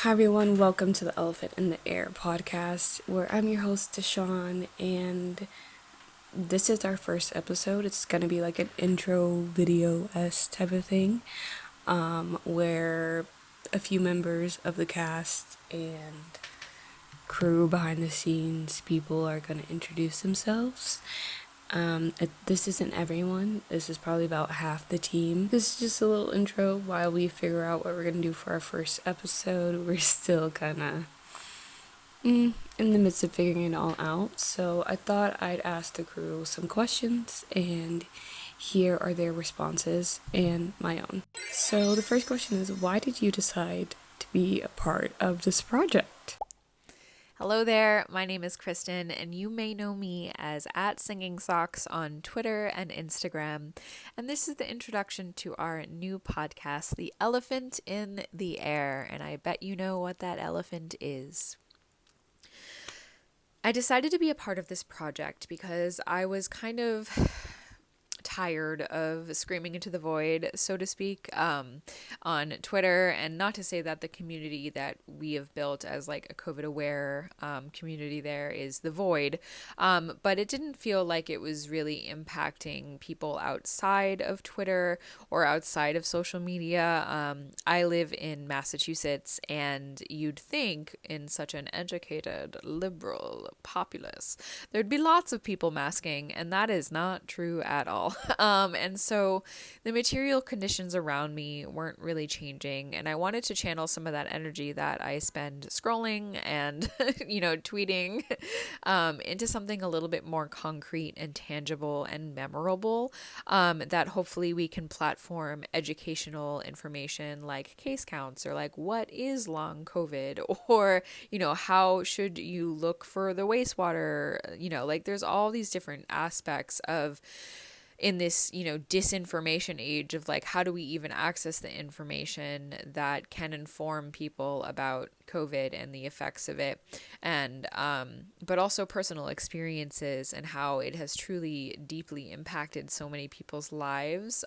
Hi everyone, welcome to the Elephant in the Air podcast, where I'm your host Deshawn, and this is our first episode. It's gonna be like an intro video-esque type of thing, where a few members of the cast and crew behind the scenes people are gonna introduce themselves. This isn't everyone. This is probably about half the team. This is just a little intro while we figure out what we're gonna do for our first episode. We're still kind of in the midst of figuring it all out. So I thought I'd ask the crew some questions, and here are their responses and my own. So the first question is, why did you decide to be a part of this project? Hello there, my name is Kristen, and you may know me as @SingingSocks on Twitter and Instagram. And this is the introduction to our new podcast, The Elephant in the Air. And I bet you know what that elephant is. I decided to be a part of this project because I was kind of tired of screaming into the void, so to speak, on Twitter. And not to say that the community that we have built as like a COVID aware community there is the void, but it didn't feel like it was really impacting people outside of Twitter or outside of social media. I live in Massachusetts, and you'd think in such an educated, liberal populace, there'd be lots of people masking, and that is not true at all. And so the material conditions around me weren't really changing, and I wanted to channel some of that energy that I spend scrolling and, tweeting, into something a little bit more concrete and tangible and memorable, that hopefully we can platform educational information like case counts, or like what is long COVID, or, how should you look for the wastewater, like there's all these different aspects of in this, disinformation age of like, how do we even access the information that can inform people about COVID and the effects of it, and but also personal experiences and how it has truly deeply impacted so many people's lives,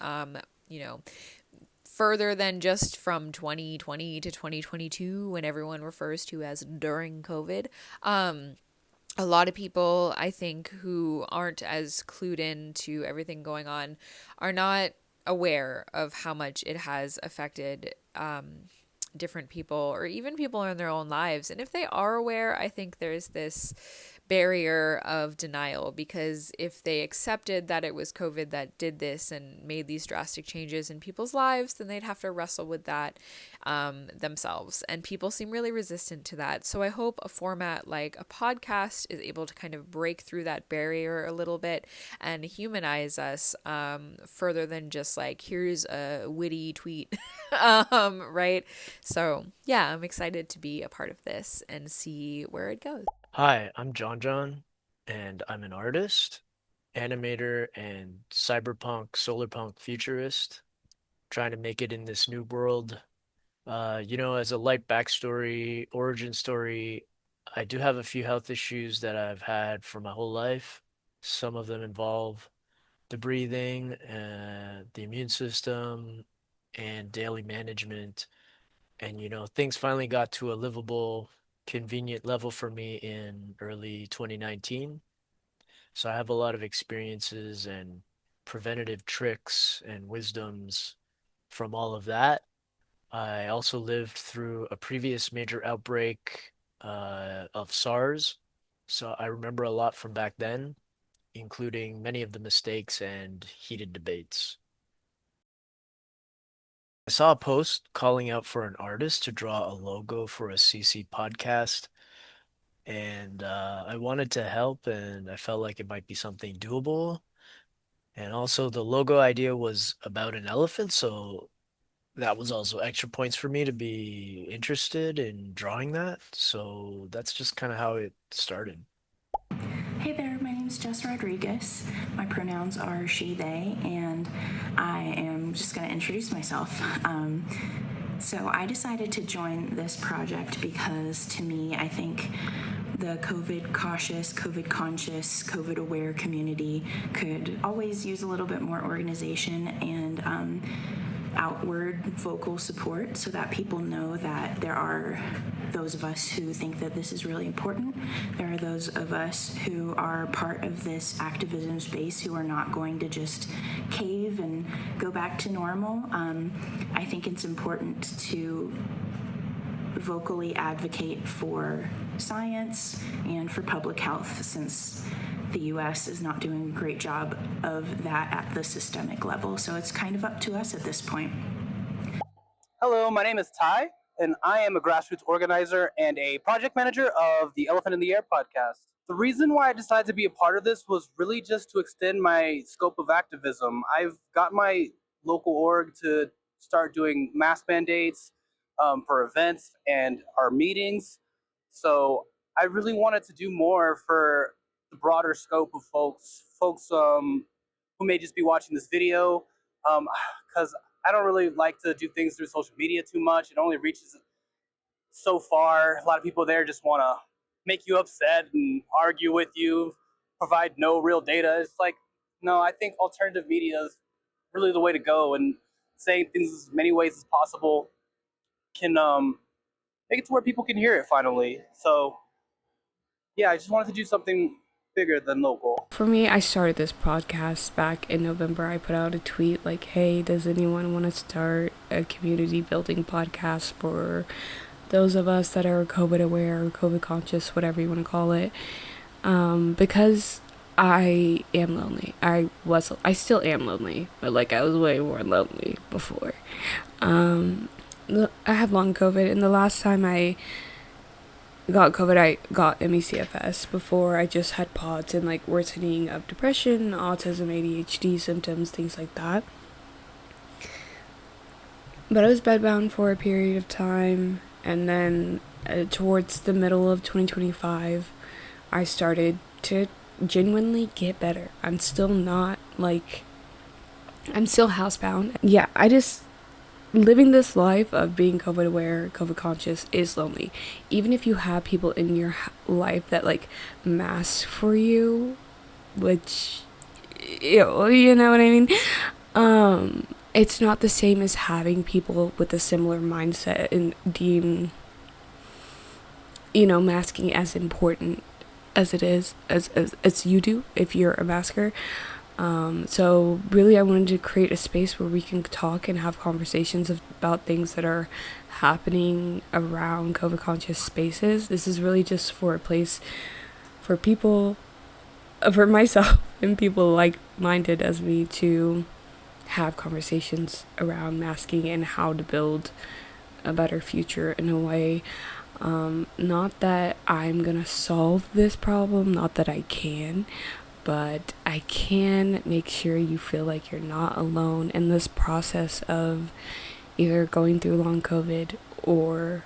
further than just from 2020 to 2022 when everyone refers to as during COVID. A lot of people, I think, who aren't as clued in to everything going on are not aware of how much it has affected different people, or even people in their own lives. And if they are aware, I think there's this barrier of denial, because if they accepted that it was COVID that did this and made these drastic changes in people's lives, then they'd have to wrestle with that themselves. And people seem really resistant to that. So I hope a format like a podcast is able to kind of break through that barrier a little bit and humanize us, further than just like, here's a witty tweet, right? So yeah, I'm excited to be a part of this and see where it goes. Hi, I'm John, and I'm an artist, animator, and cyberpunk, solarpunk futurist, trying to make it in this new world. As a light backstory, origin story, I do have a few health issues that I've had for my whole life. Some of them involve the breathing, the immune system, and daily management. And things finally got to a livable, convenient level for me in early 2019. So I have a lot of experiences and preventative tricks and wisdoms from all of that. I also lived through a previous major outbreak of SARS. So I remember a lot from back then, including many of the mistakes and heated debates. I saw a post calling out for an artist to draw a logo for a CC podcast, and I wanted to help, and I felt like it might be something doable. And also, the logo idea was about an elephant, so that was also extra points for me to be interested in drawing that. So that's just kind of how it started. Hey there, my name is Jess Rodriguez. My pronouns are she, they, and I am just going to introduce myself. So I decided to join this project because, to me, I think the COVID cautious, COVID conscious, COVID aware community could always use a little bit more organization and outward vocal support so that people know that there are those of us who think that this is really important. There are those of us who are part of this activism space who are not going to just cave and go back to normal. I think it's important to vocally advocate for science and for public health, since the US is not doing a great job of that at the systemic level. So it's kind of up to us at this point. Hello, my name is Ty, and I am a grassroots organizer and a project manager of the Elephant in the Air podcast. The reason why I decided to be a part of this was really just to extend my scope of activism. I've got my local org to start doing mask mandates for events and our meetings. So I really wanted to do more for the broader scope of folks who may just be watching this video, because I don't really like to do things through social media too much. It only reaches so far. A lot of people there just want to make you upset and argue with you, provide no real data. It's like, no, I think alternative media is really the way to go, and saying things as many ways as possible can make it to where people can hear it finally. So, yeah, I just wanted to do something bigger than local. For me, I started this podcast back in November. I put out a tweet like, hey, does anyone want to start a community building podcast for those of us that are COVID aware or COVID conscious, whatever you want to call it? Because I am lonely. I still am lonely, but like I was way more lonely before. I have long COVID, and the last time I got COVID, I got ME/CFS. Before, I just had POTS and like worsening of depression, autism, ADHD symptoms, things like that. But I was bedbound for a period of time, and then towards the middle of 2025, I started to genuinely get better. I'm still housebound. Yeah, living this life of being COVID aware, COVID conscious is lonely. Even if you have people in your life that like mask for you, which, you know what I mean? It's not the same as having people with a similar mindset and deem, masking as important as it is, as you do if you're a masker. So really I wanted to create a space where we can talk and have conversations about things that are happening around COVID conscious spaces. This is really just for a place for people, for myself and people like-minded as me to have conversations around masking and how to build a better future in a way. Not that I'm gonna solve this problem, not that I can, but I can make sure you feel like you're not alone in this process of either going through long COVID or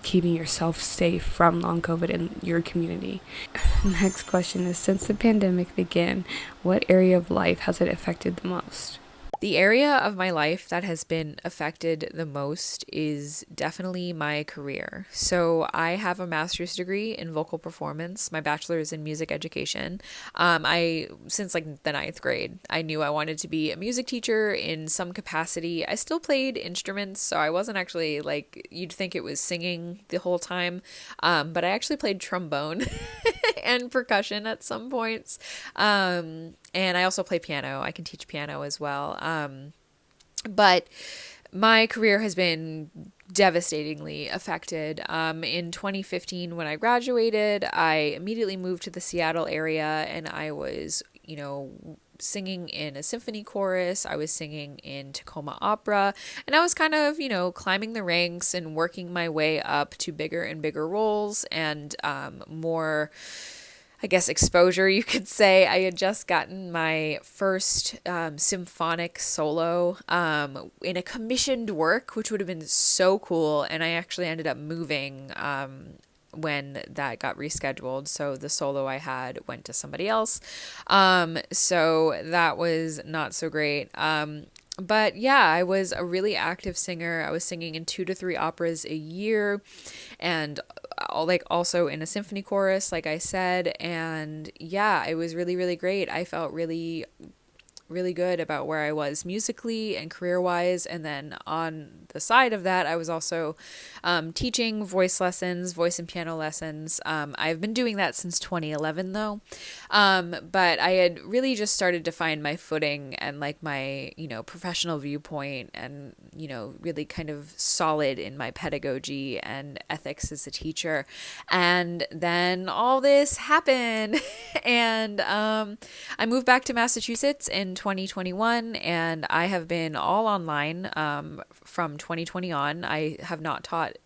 keeping yourself safe from long COVID in your community. Next question is, since the pandemic began, what area of life has it affected the most? The area of my life that has been affected the most is definitely my career. So I have a master's degree in vocal performance. My bachelor's in music education. Since like the ninth grade, I knew I wanted to be a music teacher in some capacity. I still played instruments, so I wasn't actually like, you'd think it was singing the whole time. But I actually played trombone and percussion at some points. And I also play piano. I can teach piano as well. But my career has been devastatingly affected. In 2015, when I graduated, I immediately moved to the Seattle area, and I was, singing in a symphony chorus. I was singing in Tacoma Opera, and I was kind of, climbing the ranks and working my way up to bigger and bigger roles and more, I guess, exposure, you could say. I had just gotten my first symphonic solo in a commissioned work, which would have been so cool. And I actually ended up moving when that got rescheduled. So the solo I had went to somebody else. So that was not so great. But yeah, I was a really active singer. I was singing in 2 to 3 operas a year, and also in a symphony chorus, like I said. And yeah, it was really, really great. I felt really, really good about where I was musically and career-wise. And then on the side of that, I was also teaching voice lessons, voice and piano lessons. I've been doing that since 2011 though. But I had really just started to find my footing and like my, professional viewpoint and, really kind of solid in my pedagogy and ethics as a teacher. And then all this happened and I moved back to Massachusetts in 2021 and I have been all online from 2020 on. I have not taught,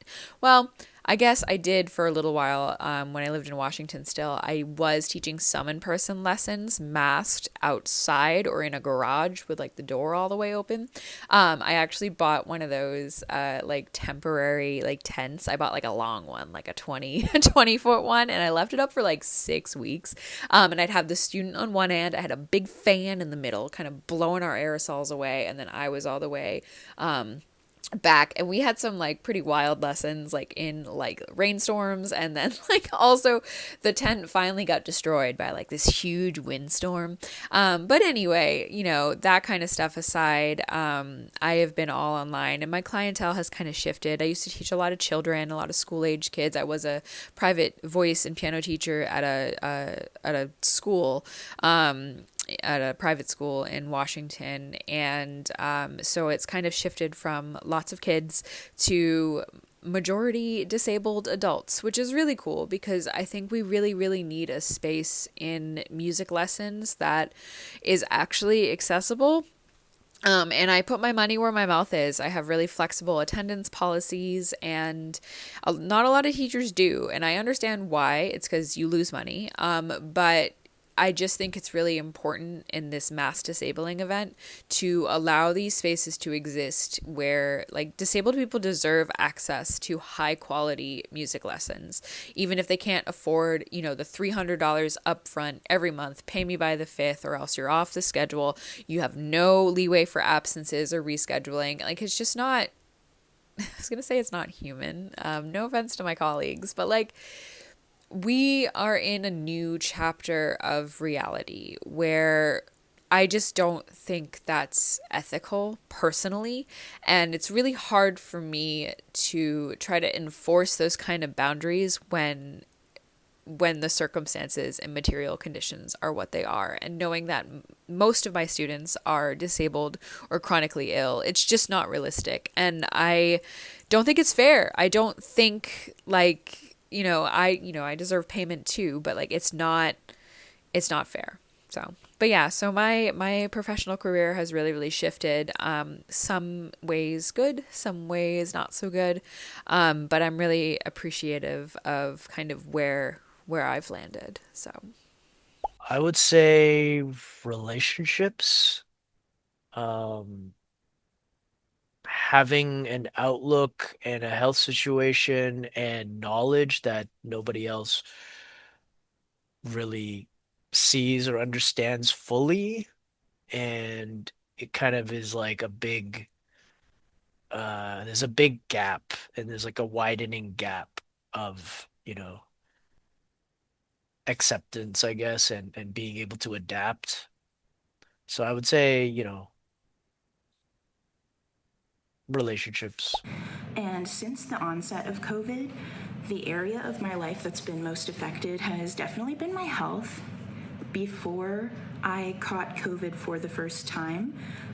well, I guess I did for a little while when I lived in Washington still. I was teaching some in-person lessons masked outside or in a garage with like the door all the way open. I actually bought one of those like temporary like tents. I bought like a long one, like a 20-foot one, and I left it up for like 6 weeks. And I'd have the student on one end. I had a big fan in the middle kind of blowing our aerosols away, and then I was all the way back, and we had some like pretty wild lessons like in like rainstorms, and then like also the tent finally got destroyed by like this huge windstorm. But anyway, that kind of stuff aside, I have been all online and my clientele has kind of shifted. I used to teach a lot of children, a lot of school age kids. I was a private voice and piano teacher at a school, at a private school in Washington. And so it's kind of shifted from lots of kids to majority disabled adults, which is really cool because I think we really, really need a space in music lessons that is actually accessible. And I put my money where my mouth is. I have really flexible attendance policies, and not a lot of teachers do. And I understand why. It's because you lose money. But I just think it's really important in this mass disabling event to allow these spaces to exist where like disabled people deserve access to high quality music lessons, even if they can't afford, the $300 upfront every month, pay me by the 5th or else you're off the schedule. You have no leeway for absences or rescheduling. Like, it's just not, I was going to say it's not human. No offense to my colleagues, but like, we are in a new chapter of reality where I just don't think that's ethical personally. And it's really hard for me to try to enforce those kind of boundaries when the circumstances and material conditions are what they are. And knowing that most of my students are disabled or chronically ill, it's just not realistic. And I don't think it's fair. I don't think like, I deserve payment too, but like it's not fair. But yeah, so my professional career has really, really shifted. Some ways good, some ways not so good. But I'm really appreciative of kind of where I've landed. So I would say relationships. Um, Having an outlook and a health situation and knowledge that nobody else really sees or understands fully. And it kind of is like a big, there's a big gap and there's like a widening gap of, acceptance, I guess, and being able to adapt. So I would say, relationships. And since the onset of COVID, the area of my life that's been most affected has definitely been my health. Before I caught COVID for the first time,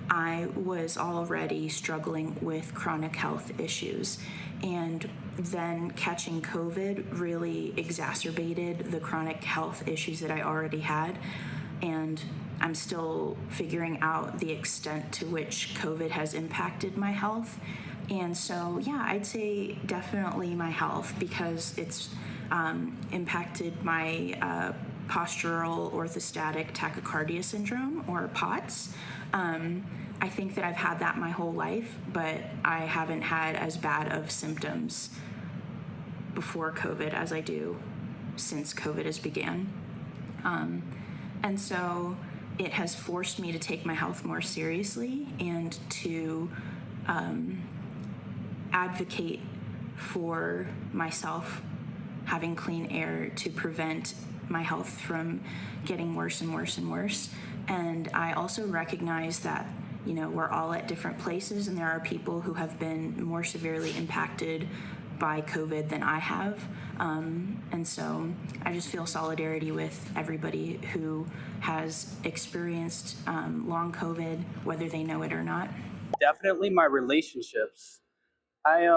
I was already struggling with chronic health issues. And then catching COVID really exacerbated the chronic health issues that I already had. And I'm still figuring out the extent to which COVID has impacted my health. And so, yeah, I'd say definitely my health because it's impacted my postural orthostatic tachycardia syndrome, or POTS. I think that I've had that my whole life, but I haven't had as bad of symptoms before COVID as I do since COVID has began. And so it has forced me to take my health more seriously and to advocate for myself having clean air to prevent my health from getting worse and worse and worse. And I also recognize that, we're all at different places, and there are people who have been more severely impacted by COVID than I have. And so I just feel solidarity with everybody who has experienced long COVID, whether they know it or not. Definitely my relationships. I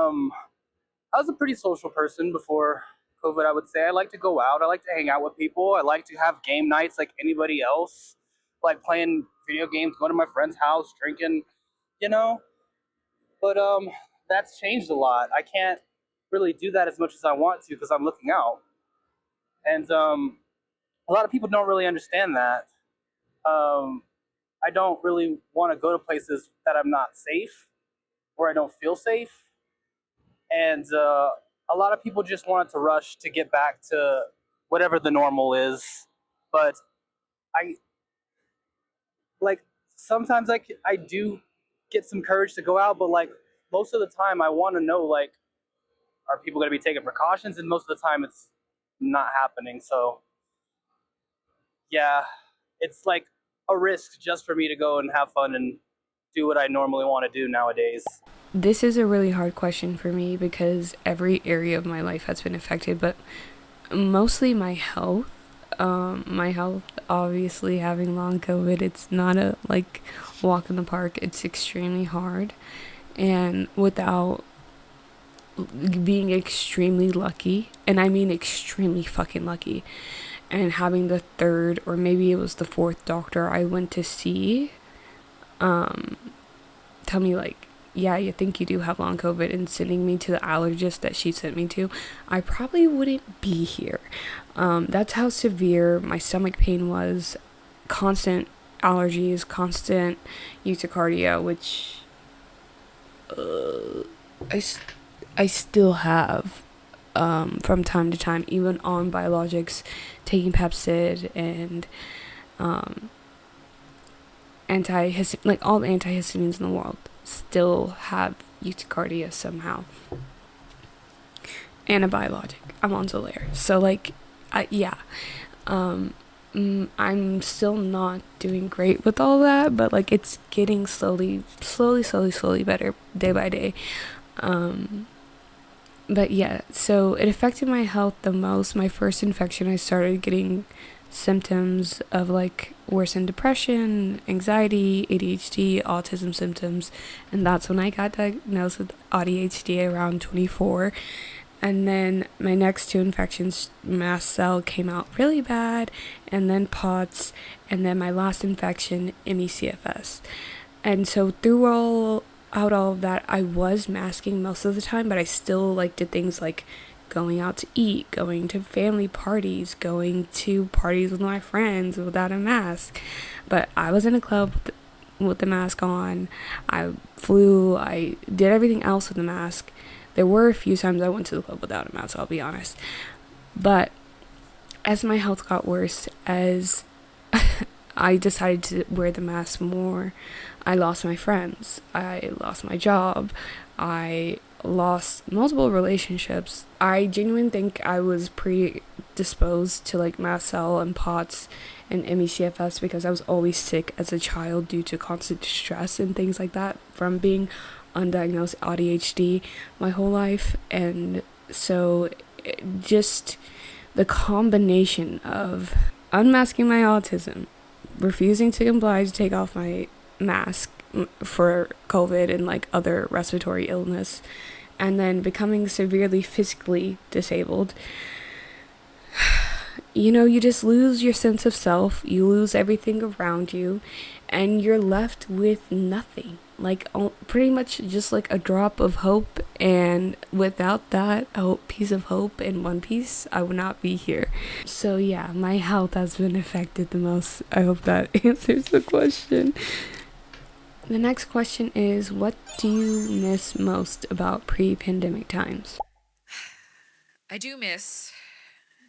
was a pretty social person before COVID, I would say. I like to go out. I like to hang out with people. I like to have game nights like anybody else, like playing video games, going to my friend's house, drinking, you know. But that's changed a lot. I can't really do that as much as I want to because I'm looking out. And a lot of people don't really understand that. Um, I don't really want to go to places that I'm not safe, where I don't feel safe. And a lot of people just wanted to rush to get back to whatever the normal is. But I like sometimes I do get some courage to go out, but like most of the time I want to know, like, are people going to be taking precautions? And most of the time it's not happening. So yeah, it's like a risk just for me to go and have fun and do what I normally want to do nowadays. This is a really hard question for me because every area of my life has been affected, but mostly my health. My health, obviously, having long COVID, it's not a like walk in the park. It's extremely hard, and without being extremely lucky, and I mean extremely fucking lucky, and having the third or maybe it was the fourth doctor I went to see, tell me like, yeah, you think you do have long COVID, and sending me to the allergist that she sent me to, I probably wouldn't be here. That's how severe my stomach pain was. Constant allergies, constant urticaria, which I, I still have from time to time, even on biologics, taking Pepsid and like all the antihistamines in the world, still have urticaria somehow. And a biologic. I'm on Xolair. So like, yeah. I'm still not doing great with all that, but like it's getting slowly better day by day. But yeah, so it affected my health the most. My first infection, I started getting symptoms of like worsened depression, anxiety, ADHD, autism symptoms, and that's when I got diagnosed with ADHD around 24. And then my next two infections, mast cell came out really bad, and then POTS, and then my last infection, ME/CFS. And so through all of that, I was masking most of the time, but I still like did things like going out to eat, going to family parties, going to parties with my friends without a mask. But I was in a club with the mask on. I flew. I did everything else with the mask. There were a few times I went to the club without a mask, I'll be honest. But as my health got worse, as I decided to wear the mask more, I lost my friends. I lost my job. I lost multiple relationships. I genuinely think I was predisposed to like mast cell and POTS and ME/CFS because I was always sick as a child due to constant stress and things like that from being undiagnosed ADHD my whole life. And so just the combination of unmasking my autism, refusing to comply to take off my mask for COVID and like other respiratory illness, and then becoming severely physically disabled, you just lose your sense of self, you lose everything around you, and you're left with nothing. Like pretty much just like a drop of hope, and without that piece of hope in one piece, I would not be here. So yeah, my health has been affected the most. I hope that answers the question. The next question is, what do you miss most about pre-pandemic times? I do miss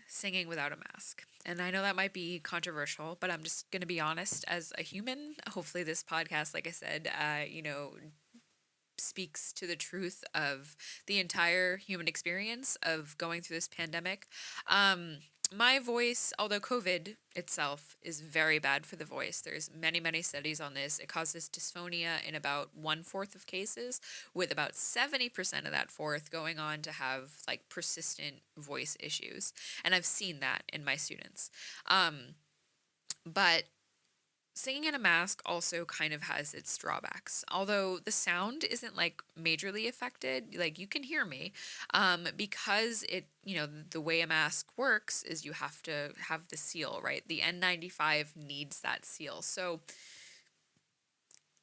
singing without a mask. And I know that might be controversial, but I'm just going to be honest as a human. Hopefully, this podcast, like I said, speaks to the truth of the entire human experience of going through this pandemic. my voice, although COVID itself is very bad for the voice, there's many, many studies on this. It causes dysphonia in about 1/4 of cases, with about 70% of that fourth going on to have like persistent voice issues. And I've seen that in my students. But singing in a mask also kind of has its drawbacks. Although the sound isn't like majorly affected, like you can hear me, because the way a mask works is you have to have the seal, right? The N95 needs that seal. So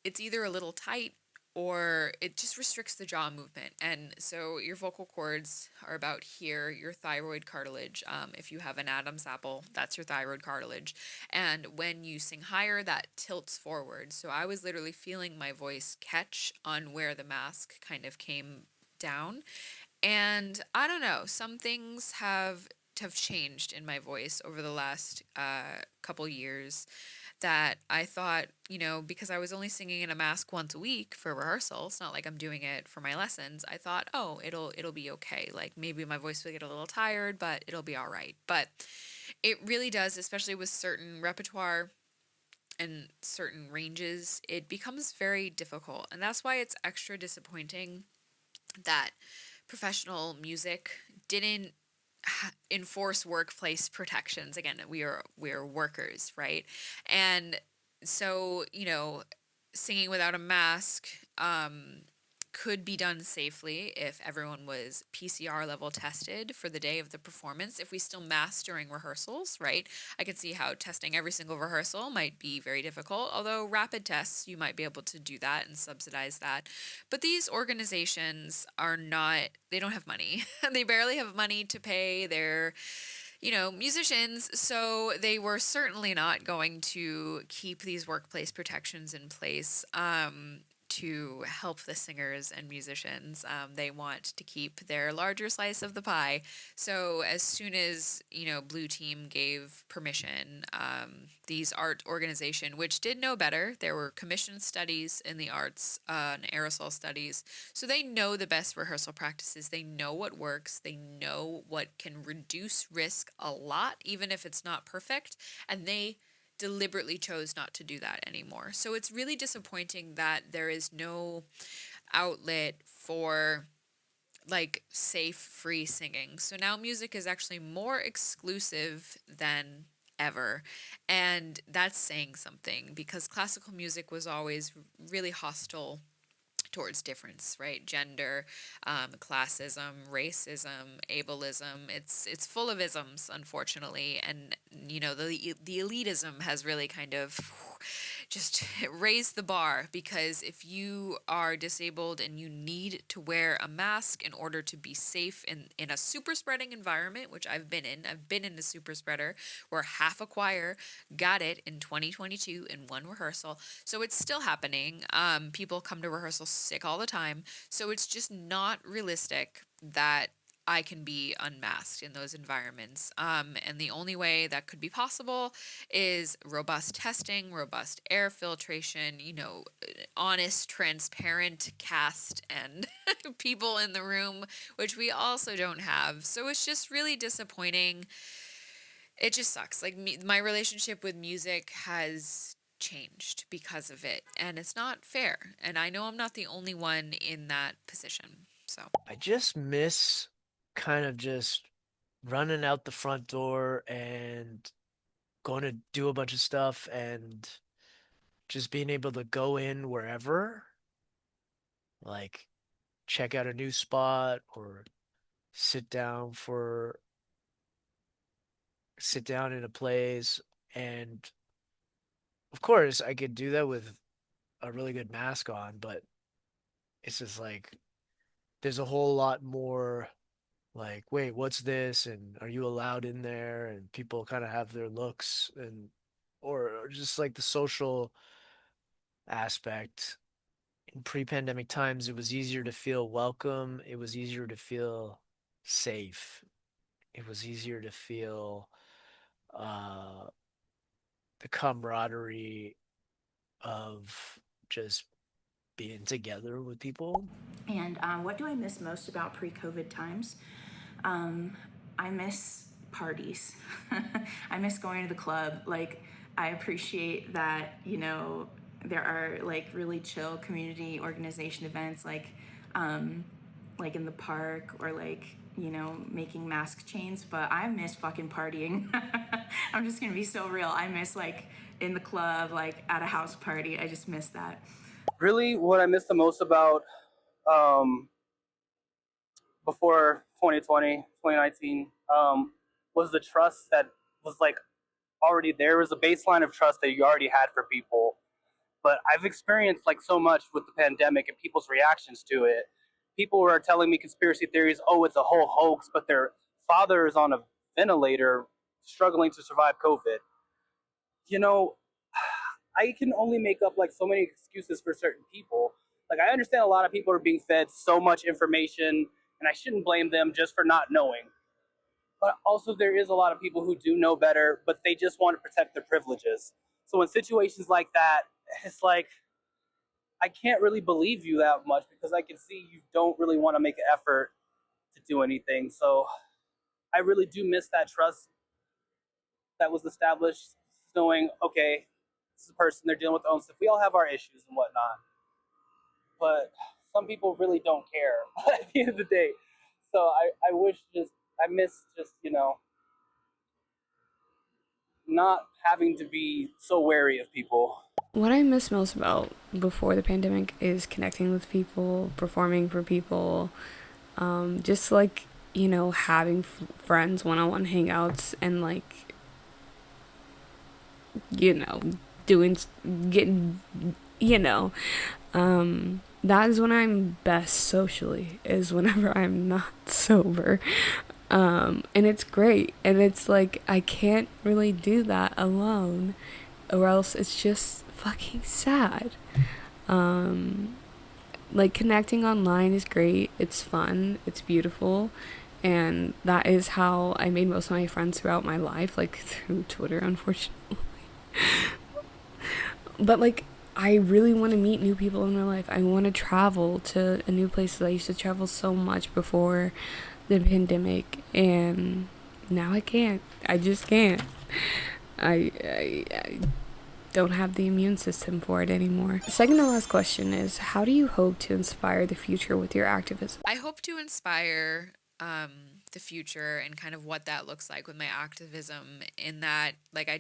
it's either a little tight or it just restricts the jaw movement. And so your vocal cords are about here, your thyroid cartilage. If you have an Adam's apple, that's your thyroid cartilage. And when you sing higher, that tilts forward. So I was literally feeling my voice catch on where the mask kind of came down. And I don't know, some things have changed in my voice over the last couple years that I thought, because I was only singing in a mask once a week for rehearsal, it's not like I'm doing it for my lessons. I thought, oh, it'll be okay. Like maybe my voice will get a little tired, but it'll be all right. But it really does, especially with certain repertoire and certain ranges, it becomes very difficult. And that's why it's extra disappointing that professional music didn't enforce workplace protections. Again, we are workers, right? And so, singing without a mask could be done safely if everyone was PCR level tested for the day of the performance. If we still mask during rehearsals, right? I could see how testing every single rehearsal might be very difficult, although rapid tests, you might be able to do that and subsidize that. But these organizations they don't have money. They barely have money to pay their musicians, so they were certainly not going to keep these workplace protections in place to help the singers and musicians. They want to keep their larger slice of the pie. So as soon as, Blue Team gave permission, these art organization, which did know better, there were commissioned studies in the arts and aerosol studies. So they know the best rehearsal practices. They know what works. They know what can reduce risk a lot, even if it's not perfect. And they deliberately chose not to do that anymore. So it's really disappointing that there is no outlet for like safe, free singing. So now music is actually more exclusive than ever. And that's saying something because classical music was always really hostile towards difference, right? Gender, classism, racism, ableism. It's full of isms, unfortunately, and the elitism has really kind of just raised the bar because if you are disabled and you need to wear a mask in order to be safe in a super spreading environment, which I've been in a super spreader where half a choir got it in 2022 in one rehearsal. So it's still happening. People come to rehearsal sick all the time. So it's just not realistic that I can be unmasked in those environments. And the only way that could be possible is robust testing, robust air filtration, honest, transparent cast and people in the room, which we also don't have. So it's just really disappointing. It just sucks. Like my relationship with music has changed because of it, and it's not fair. And I know I'm not the only one in that position. So I just miss kind of just running out the front door and going to do a bunch of stuff and just being able to go in wherever, like check out a new spot or sit down for sit down in a place. And of course, I could do that with a really good mask on, but it's just like there's a whole lot more like, wait, what's this? And are you allowed in there? And people kind of have their looks and or just like the social aspect. In pre-pandemic times, it was easier to feel welcome. It was easier to feel safe. It was easier to feel uh, the camaraderie of just being together with people. And what do I miss most about pre COVID times? I miss parties. I miss going to the club. Like, I appreciate that, there are like really chill community organization events like in the park or like, making mask chains, but I miss fucking partying. I'm just gonna be so real. I miss like in the club, like at a house party. I just miss that. Really, what I miss the most about um, before 2020, 2019, was the trust that was like already there. Was a baseline of trust that you already had for people. But I've experienced like so much with the pandemic and people's reactions to it. People were telling me conspiracy theories, oh, it's a whole hoax, but their father is on a ventilator struggling to survive COVID. You know, I can only make up like so many excuses for certain people. Like I understand a lot of people are being fed so much information and I shouldn't blame them just for not knowing. But also there is a lot of people who do know better, but they just want to protect their privileges. So in situations like that, it's like I can't really believe you that much because I can see you don't really want to make an effort to do anything. So I really do miss that trust that was established, knowing, okay, this is a person, they're dealing with their own stuff. We all have our issues and whatnot, but some people really don't care at the end of the day. So I wish I miss just, not having to be so wary of people. What I miss most about before the pandemic is connecting with people, performing for people, just like, having friends, one-on-one hangouts, and like, you know, doing, getting, you know, that is when I'm best socially, is whenever I'm not sober. And it's great. And it's like, I can't really do that alone, or else it's just fucking sad. Like, connecting online is great. It's fun. It's beautiful. And that is how I made most of my friends throughout my life, like through Twitter, unfortunately. But like, I really want to meet new people in my life. I want to travel to a new places. I used to travel so much before the pandemic, and now I can't. I just can't. I don't have the immune system for it anymore. The second to last question is, how do you hope to inspire the future with your activism? I hope to inspire the future and kind of what that looks like with my activism, in that, like I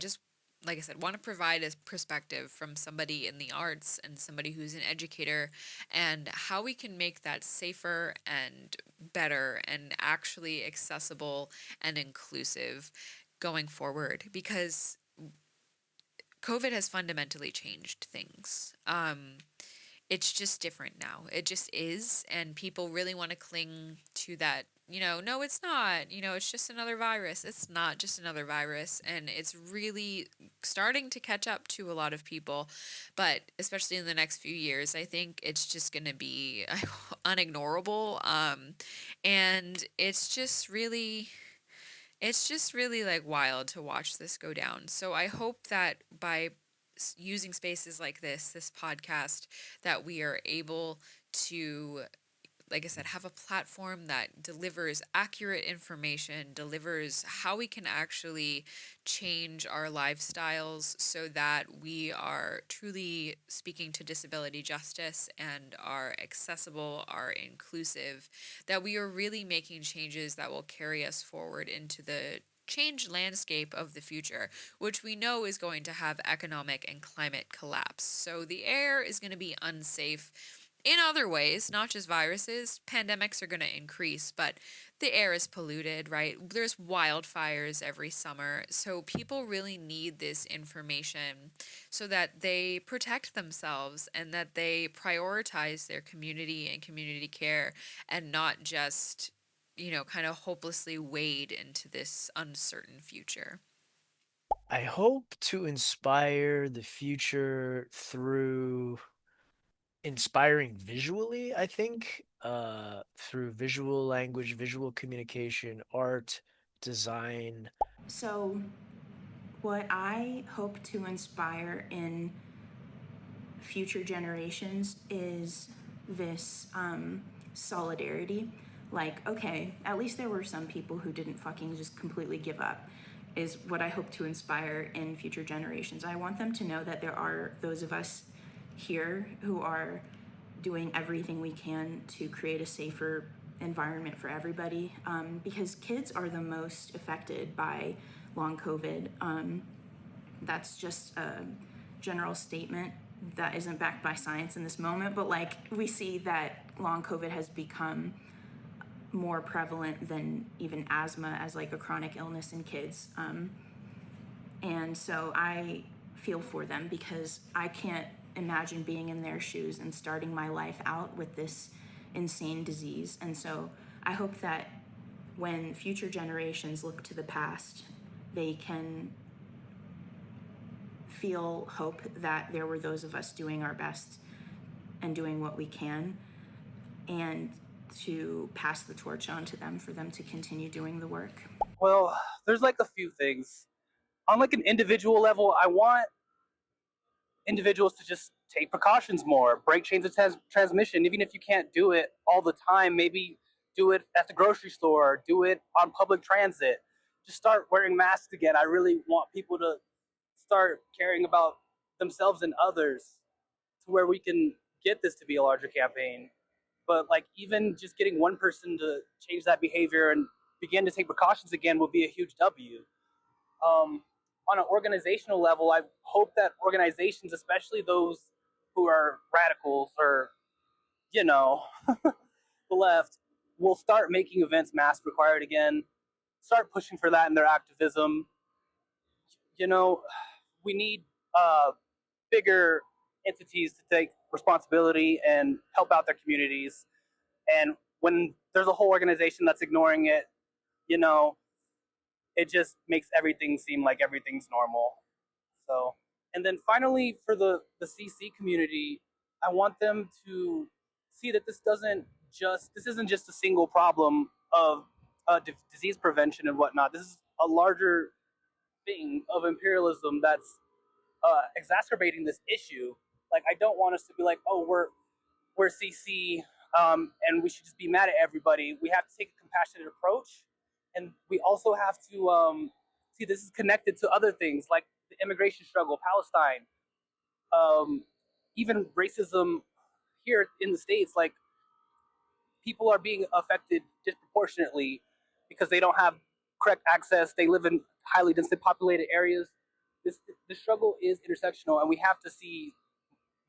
said, want to provide a perspective from somebody in the arts and somebody who's an educator, and how we can make that safer and better and actually accessible and inclusive going forward, because COVID has fundamentally changed things. It's just different now. It just is. And people really want to cling to that, no, it's not, it's just another virus. It's not just another virus. And it's really starting to catch up to a lot of people. But especially in the next few years, I think it's just going to be unignorable. And it's just really like wild to watch this go down. So I hope that by using spaces like this podcast, that we are able to, like I said, have a platform that delivers accurate information, delivers how we can actually change our lifestyles so that we are truly speaking to disability justice and are accessible, are inclusive, that we are really making changes that will carry us forward into the changed landscape of the future, which we know is going to have economic and climate collapse. So the air is going to be unsafe in other ways, not just viruses. Pandemics are going to increase, but the air is polluted, right? There's wildfires every summer. So people really need this information so that they protect themselves and that they prioritize their community and community care, and not just, kind of hopelessly wade into this uncertain future. I hope to inspire the future through inspiring visually, I think, through visual language, visual communication, art, design. So, what I hope to inspire in future generations is this solidarity. like, okay, at least there were some people who didn't fucking just completely give up, is what I hope to inspire in future generations. I want them to know that there are those of us here who are doing everything we can to create a safer environment for everybody, because kids are the most affected by long COVID. That's just a general statement that isn't backed by science in this moment, but like we see that long COVID has become more prevalent than even asthma as like a chronic illness in kids. And so I feel for them because I can't imagine being in their shoes and starting my life out with this insane disease. And so I hope that when future generations look to the past, they can feel hope that there were those of us doing our best and doing what we can, and to pass the torch on to them for them to continue doing the work. Well, there's like a few things. On like an individual level, I want individuals to just take precautions more, break chains of transmission, even if you can't do it all the time. Maybe do it at the grocery store, do it on public transit. Just start wearing masks again. I really want people to start caring about themselves and others to where we can get this to be a larger campaign. But like even just getting one person to change that behavior and begin to take precautions again will be a huge W. On an organizational level, I hope that organizations, especially those who are radicals or, you know, the left, will start making events mask required again, start pushing for that in their activism. You know, we need bigger entities to take responsibility and help out their communities. And when there's a whole organization that's ignoring it, you know, it just makes everything seem like everything's normal. So, and then finally, for the CC community, I want them to see that this isn't just a single problem of disease prevention and whatnot. This is a larger thing of imperialism that's exacerbating this issue. Like, I don't want us to be like, oh, we're CC, and we should just be mad at everybody. We have to take a compassionate approach, and we also have to see this is connected to other things like the immigration struggle, Palestine, even racism here in the States. Like, people are being affected disproportionately because they don't have correct access. They live in highly densely populated areas. This struggle is intersectional, and we have to see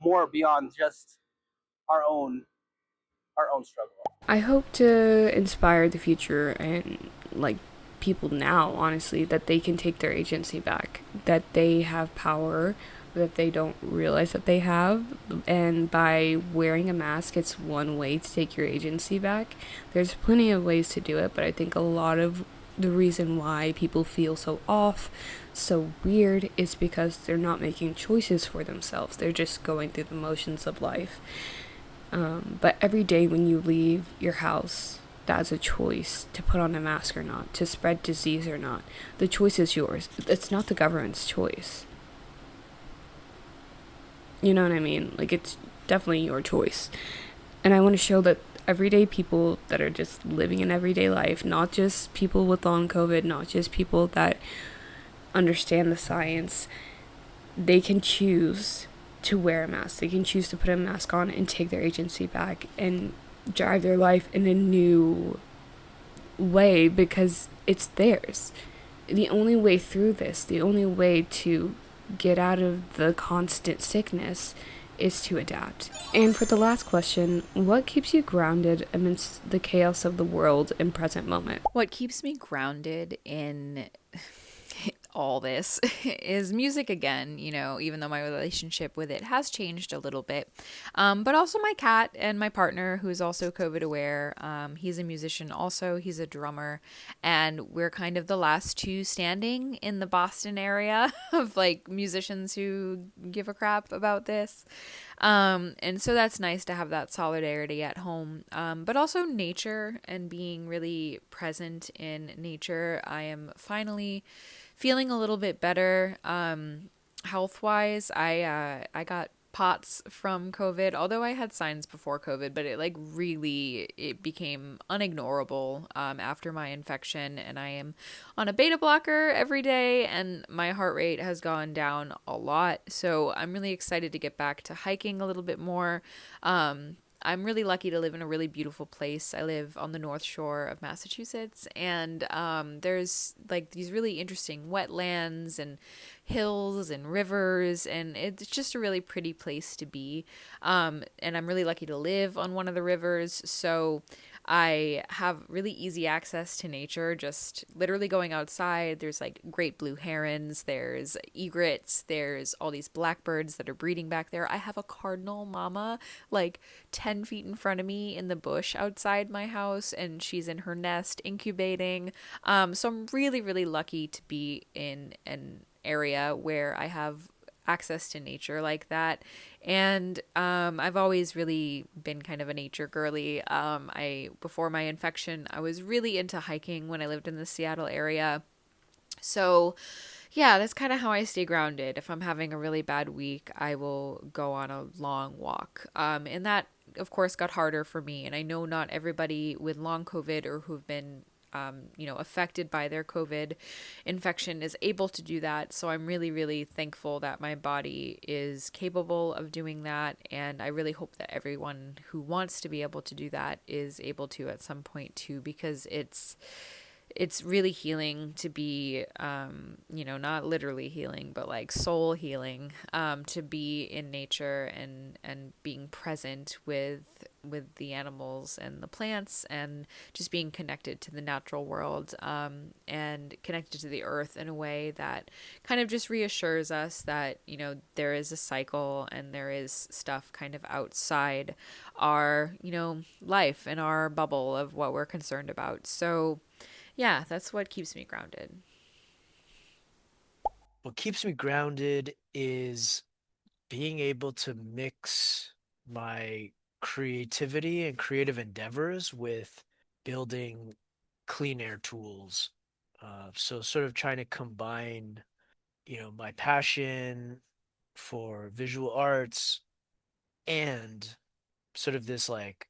more beyond just our own struggle. I hope to inspire the future and like people now, honestly, that they can take their agency back, that they have power that they don't realize that they have, and by wearing a mask, it's one way to take your agency back. There's plenty of ways to do it, but I think a lot of the reason why people feel so off, so weird, is because they're not making choices for themselves. They're just going through the motions of life. But every day when you leave your house, that's a choice to put on a mask or not, to spread disease or not. The choice is yours. It's not the government's choice. You know what I mean? Like, it's definitely your choice. And I want to show that everyday people that are just living an everyday life, not just people with long COVID, not just people that understand the science, they can choose to wear a mask. They can choose to put a mask on and take their agency back and drive their life in a new way because it's theirs. The only way through this, the only way to get out of the constant sickness is to adapt. And for the last question, what keeps you grounded amidst the chaos of the world in present moment? What keeps me grounded in all this is music again, you know, even though my relationship with it has changed a little bit. But also my cat and my partner, who is also COVID aware. He's a musician also, he's a drummer, and we're kind of the last two standing in the Boston area of like musicians who give a crap about this. And so that's nice to have that solidarity at home. But also nature and being really present in nature. I am finally feeling a little bit better health-wise. I got POTS from COVID, although I had signs before COVID, but it became unignorable after my infection, and I am on a beta blocker every day, and my heart rate has gone down a lot. So I'm really excited to get back to hiking a little bit more. I'm really lucky to live in a really beautiful place. I live on the North Shore of Massachusetts, and there's like these really interesting wetlands and hills and rivers, and it's just a really pretty place to be. And I'm really lucky to live on one of the rivers, so I have really easy access to nature, just literally going outside. There's like great blue herons, there's egrets, there's all these blackbirds that are breeding back there. I have a cardinal mama like 10 feet in front of me in the bush outside my house, and she's in her nest incubating. So I'm really, really lucky to be in an area where I have access to nature like that. And I've always really been kind of a nature girly. I before my infection, I was really into hiking when I lived in the Seattle area. So yeah, that's kind of how I stay grounded. If I'm having a really bad week, I will go on a long walk. And that, of course, got harder for me. And I know not everybody with long COVID or who've been affected by their COVID infection is able to do that. So I'm really, really thankful that my body is capable of doing that. And I really hope that everyone who wants to be able to do that is able to at some point too, because it's really healing to be, not literally healing, but like soul healing, to be in nature and being present with the animals and the plants, and just being connected to the natural world, and connected to the earth in a way that kind of just reassures us that, there is a cycle and there is stuff kind of outside our, life and our bubble of what we're concerned about. So yeah, that's what keeps me grounded. What keeps me grounded is being able to mix my creativity and creative endeavors with building clean air tools. So sort of trying to combine, my passion for visual arts and sort of this like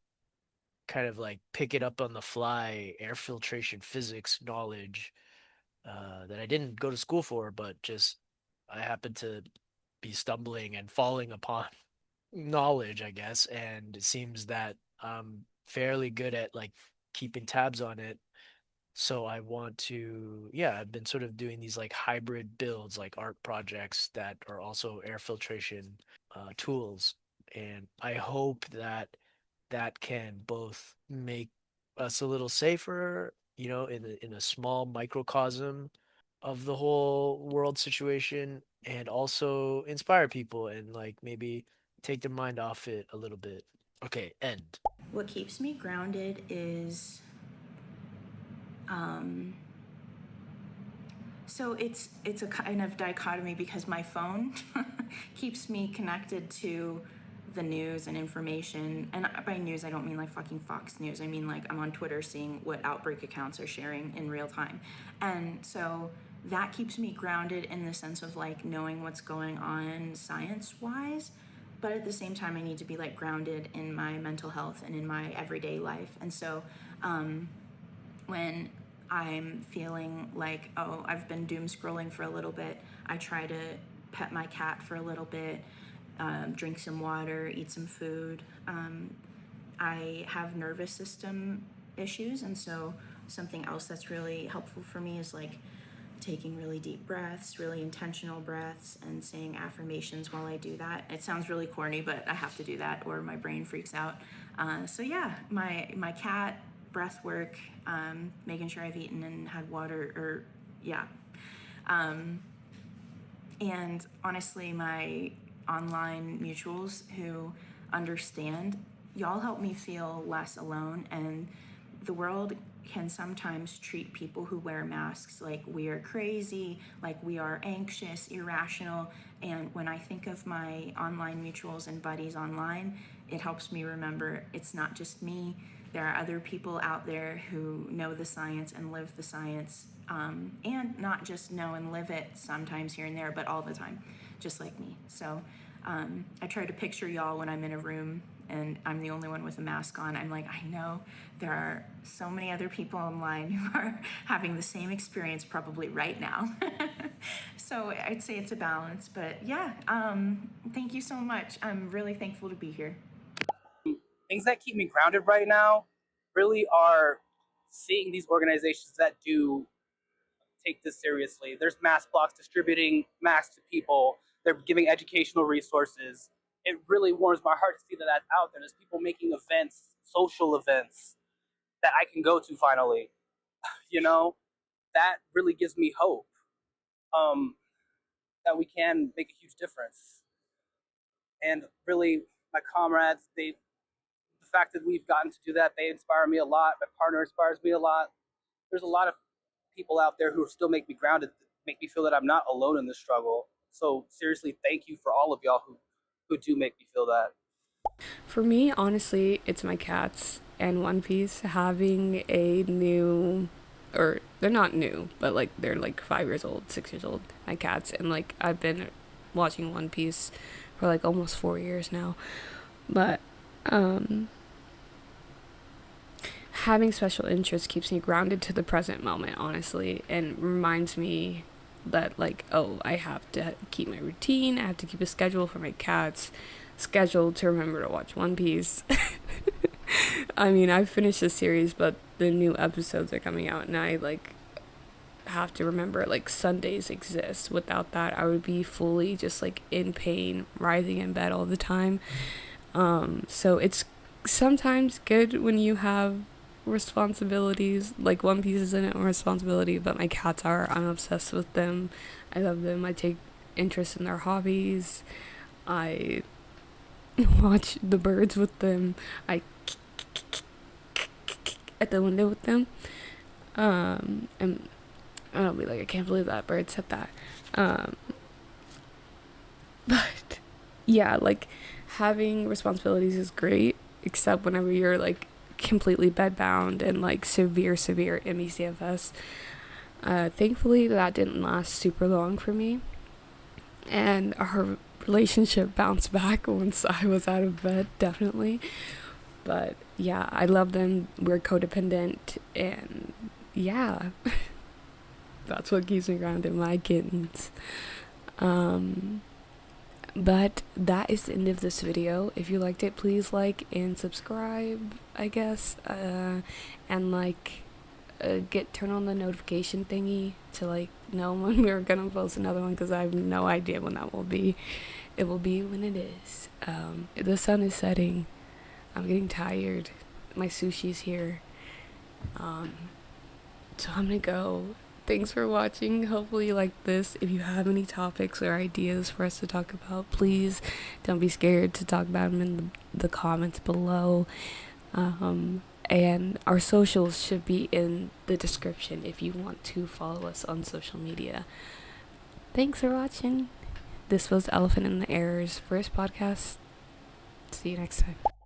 kind of like pick it up on the fly air filtration physics knowledge that I didn't go to school for, but just I happened to be stumbling and falling upon knowledge, I guess. And it seems that I'm fairly good at like keeping tabs on it. So I want to, yeah, I've been sort of doing these like hybrid builds, like art projects that are also air filtration tools. And I hope that that can both make us a little safer, in a small microcosm of the whole world situation, and also inspire people and like maybe take their mind off it a little bit. Okay, end. What keeps me grounded is so it's a kind of dichotomy because my phone keeps me connected to the news and information. And by news, I don't mean like fucking Fox News. I mean like I'm on Twitter seeing what outbreak accounts are sharing in real time. And so that keeps me grounded in the sense of like knowing what's going on science wise. But at the same time, I need to be like grounded in my mental health and in my everyday life. And so when I'm feeling like, oh, I've been doom scrolling for a little bit, I try to pet my cat for a little bit, drink some water, eat some food. I have nervous system issues, and so something else that's really helpful for me is like taking really deep breaths, really intentional breaths, and saying affirmations while I do that. It sounds really corny, but I have to do that or my brain freaks out. So yeah, my cat, breath work, making sure I've eaten and had water, or yeah. And honestly, my online mutuals who understand, y'all help me feel less alone. And the world can sometimes treat people who wear masks like we are crazy, like we are anxious, irrational. And when I think of my online mutuals and buddies online, it helps me remember it's not just me. There are other people out there who know the science and live the science, and not just know and live it sometimes here and there, but all the time, just like me. So I try to picture y'all when I'm in a room and I'm the only one with a mask on. I'm like, I know there are so many other people online who are having the same experience probably right now. So I'd say it's a balance, but yeah, thank you so much. I'm really thankful to be here. Things that keep me grounded right now really are seeing these organizations that do take this seriously. There's mask blocks distributing masks to people. They're giving educational resources. It really warms my heart to see that that's out there. There's people making events, social events that I can go to finally. You know, that really gives me hope um, that we can make a huge difference. And really, my comrades, the fact that we've gotten to do that, they inspire me a lot. My partner inspires me a lot. There's a lot of people out there who still make me grounded, make me feel that I'm not alone in this struggle. So seriously, thank you for all of y'all who do make me feel that. For me, honestly, it's my cats and One Piece having a new, or they're not new, but like they're like 5 years old, 6 years old. My cats, and like I've been watching One Piece for like almost 4 years now. But having special interests keeps me grounded to the present moment, honestly, and reminds me that like, oh, I have to keep my routine. I have to keep a schedule for my cats, scheduled to remember to watch One Piece. I mean, I've finished the series, but the new episodes are coming out, and I like have to remember like Sundays exist. Without that, I would be fully just like in pain, writhing in bed all the time. So it's sometimes good when you have responsibilities. Like One Piece isn't a responsibility, but my cats are. I'm obsessed with them. I love them. I take interest in their hobbies. I watch the birds with them. I at the window with them. And I'll be like, I can't believe that bird said that. But yeah, like having responsibilities is great, except whenever you're like completely bedbound and like severe MECFS. Thankfully, that didn't last super long for me, and our relationship bounced back once I was out of bed, definitely. But yeah, I love them. We're codependent, and yeah, that's what keeps me grounded. My kittens. But that is the end of this video. If you liked it, please like and subscribe, I guess. And like turn on the notification thingy to like know when we're gonna post another one, because I have no idea when that will be. It will be when it is. The sun is setting. I'm getting tired. My sushi's here. So I'm gonna go. Thanks for watching. Hopefully you like this. If you have any topics or ideas for us to talk about, please don't be scared to talk about them in the comments below. And our socials should be in the description if you want to follow us on social media. Thanks for watching. This was Elephant in the Air's first podcast. See you next time.